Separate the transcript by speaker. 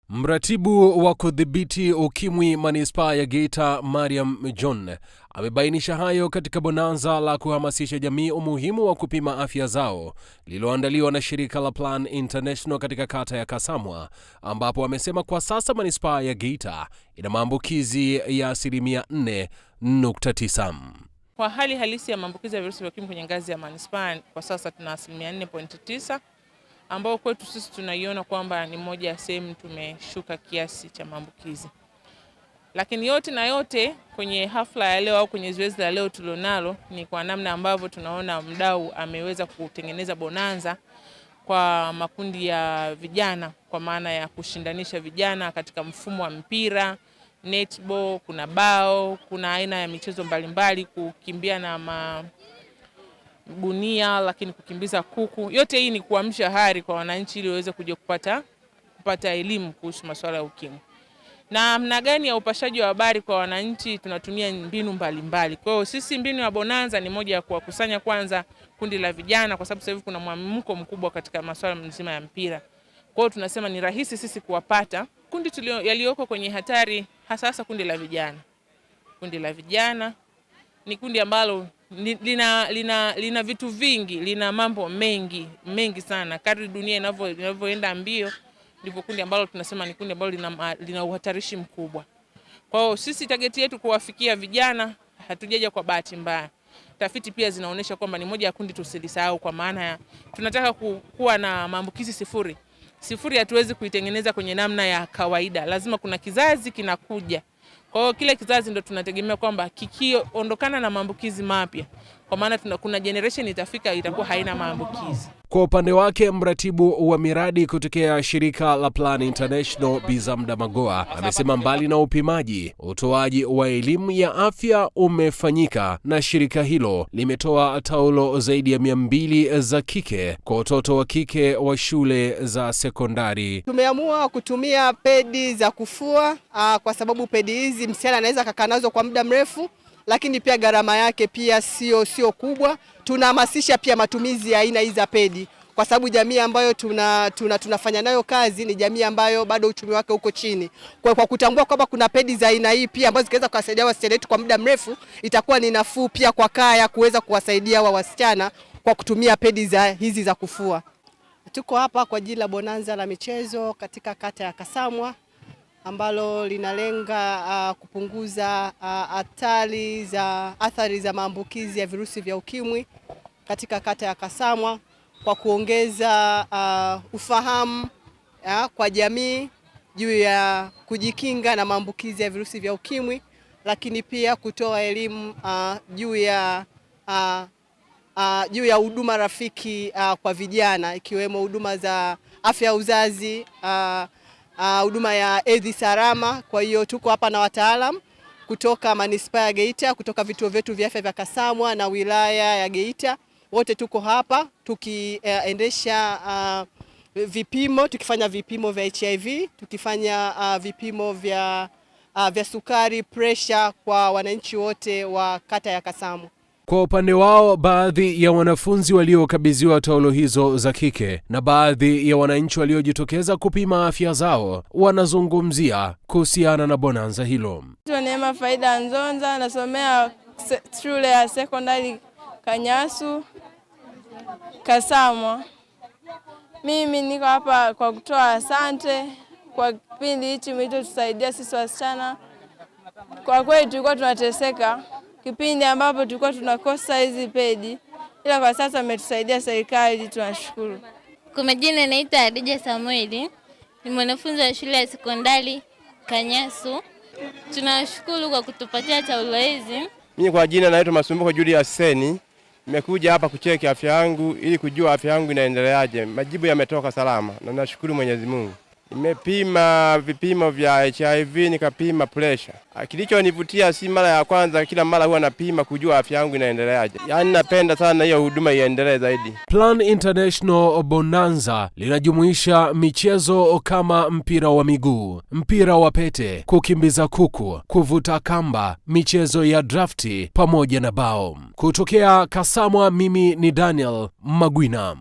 Speaker 1: Mratibu wa kudhibiti ukimwi manispaa ya Geita, Mariam John, amebainisha hayo katika bonanza la kuhamasisha jamii umuhimu wa kupima afya zao lililoandaliwa na shirika la Plan International katika kata ya Kasamwa, ambapo amesema kwa sasa manispaa ya Geita ina maambukizi ya 4.9.
Speaker 2: Kwa hali halisi ya maambukizi ya virusi vya ukimwi kwenye ngazi ya manispaa kwa sasa tuna 4.9, ambao kwetu sisi tunaiona kwamba ni moja ya sehemu tumeshuka kiasi cha maambukizi. Lakini yote na yote kwenye hafla ya leo au kwenye zoezi la leo tulionalo ni kwa namna ambavyo tunaona mdau ameweza kutengeneza bonanza kwa makundi ya vijana, kwa maana ya kushindanisha vijana katika mfumo wa mpira, netball, kuna bao, kuna aina ya michezo mbalimbali, kukimbia na gunia, lakini kukimbiza kuku. Yote hii ni kuamsha hari kwa wananchi ili waweze kuja kupata elimu kuhusu masuala ya ukimwi. Na namna gani ya upashaji wa habari kwa wananchi, tunatumia mbinu mbalimbali. Kwa hiyo sisi mbinu ya bonanza ni moja ya kuwakusanya kwanza kundi la vijana, kwa sababu sasa hivi kuna mwamko mkubwa katika masuala mzima ya mpira. Kwa hiyo tunasema ni rahisi sisi kuwapata kundi yaliyoko kwenye hatari, hasa kundi la vijana. Kundi la vijana ni kundi ambalo lina vitu vingi, lina mambo mengi sana. Kadri dunia inavyoenda mbio, ndivyo kundi ambalo tunasema ni kundi ambalo lina uhatarishi mkubwa. Kwa hiyo sisi target yetu kuwafikia vijana, hatujaja kwa bahati mbaya. Tafiti pia zinaonyesha kwamba ni moja ya kundi tusilisahau, kwa maana ya tunataka kuwa na maambukizi sifuri. Sifuri hatuwezi kuitengeneza kwenye namna ya kawaida. Lazima kuna kizazi kinakuja. Kwa hiyo kile kizazi ndio tunategemea kwamba kikiondokana na maambukizi mapya, kwa maana kuna generation itafika itakuwa haina maambukizi.
Speaker 1: Kwa upande wake, mratibu wa miradi kutokea shirika la Plan International Bizamda Magoa amesema mbali na upimaji, utoaji wa elimu ya afya umefanyika na shirika hilo limetoa taulo zaidi ya 200 za kike kwa watoto wa kike wa shule za sekondari.
Speaker 3: Tumeamua kutumia pedi za kufua kwa sababu pedi hizi msichana anaweza kukaa nazo kwa muda mrefu, lakini pia gharama yake pia sio kubwa. Tunahamasisha pia matumizi ya aina hizi za pedi, kwa sababu jamii ambayo tunafanya nayo kazi ni jamii ambayo bado uchumi wake uko chini. Kwa kutambua kwamba kuna pedi za aina hii pia ambazo zinaweza kuwasaidia wasichana wetu kwa muda mrefu, itakuwa ni nafuu pia kwa kaya kuweza kuwasaidia wasichana kwa kutumia pedi hizi za kufua. Tuko hapa kwa ajili ya bonanza la michezo katika kata ya Kasamwa, ambalo linalenga kupunguza athari za maambukizi ya virusi vya ukimwi katika kata ya Kasamwa, kwa kuongeza ufahamu kwa jamii juu ya kujikinga na maambukizi ya virusi vya ukimwi, lakini pia kutoa elimu juu ya huduma rafiki kwa vijana, ikiwemo huduma za afya ya uzazi, huduma ya hedhi salama. Kwa hiyo tuko hapa na wataalamu kutoka manispaa ya Geita, kutoka vituo vyetu vya afya vya Kasamwa na wilaya ya Geita. Wote tuko hapa tukiendesha tukifanya vipimo vya HIV, tukifanya vipimo vya sukari, pressure kwa wananchi wote wa kata ya Kasamwa.
Speaker 1: Kwa upande wao, baadhi ya wanafunzi waliokabidhiwa taulo hizo za kike na baadhi ya wananchi waliojitokeza kupima afya zao wanazungumzia kuhusiana na bonanza hilo.
Speaker 4: Neema Faida Nzonza, nasomea shule ya sekondari Kanyasu, Kasamwa. Mimi niko hapa kwa kutoa asante kwa kipindi hichi mlichotusaidia sisi wasichana. Kwa kweli tulikuwa tunateseka kipindi ambapo tulikuwa tunakosa hizi pedi, ila kwa sasa umetusaidia serikali, tunashukuru.
Speaker 5: Kwa majina naitwa Adija Samueli, ni mwanafunzi wa shule ya sekondari Kanyasu. Tunashukuru kwa kutupatia taulo hizi.
Speaker 6: Mimi kwa jina naitwa Masumbuko Julius Seni. Nimekuja hapa kucheki afya yangu ili kujua afya yangu inaendeleaje. Majibu yametoka salama na nashukuru Mwenyezi Mungu. Nimepima vipimo vya HIV, nikapima pressure. Kilichonivutia si mara ya kwanza, kila mara huwa napima kujua afya yangu inaendeleaje. Yaani napenda sana hiyo huduma iendelee zaidi.
Speaker 1: Plan International Bonanza linajumuisha michezo kama mpira wa miguu, mpira wa pete, kukimbiza kuku, kuvuta kamba, michezo ya drafti pamoja na bao. Kutokea Kasamwa, mimi ni Daniel Magwina.